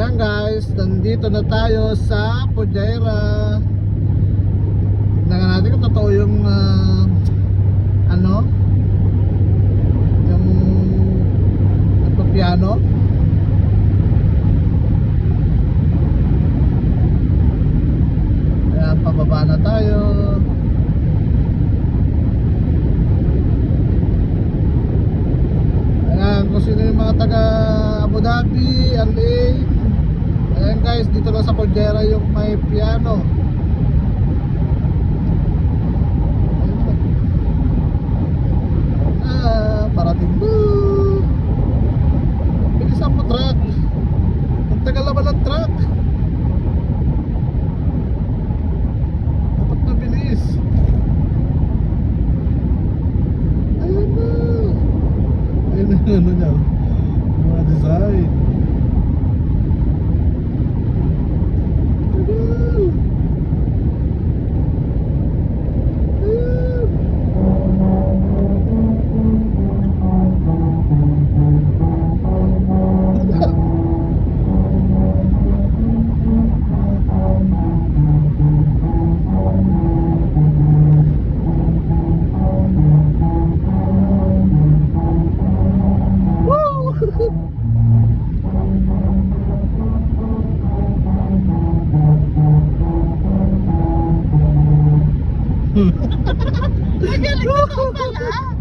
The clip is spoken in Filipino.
Ayan guys, nandito na tayo sa Fujairah. Tignan nga natin kung totoo yung yung nagpapiano. Ayan, pababa na tayo. Ayan, kung sino yung mga taga Abu Dhabi, LA. Ayan guys, dito lang sa Fujairah yung may piano. Parating mo. Bilisan mo truck. Ang tagal naman ng truck. Dapat mabilis. Ayan na. Ayan na yung ano niya, mga design. Magaling na ako pala.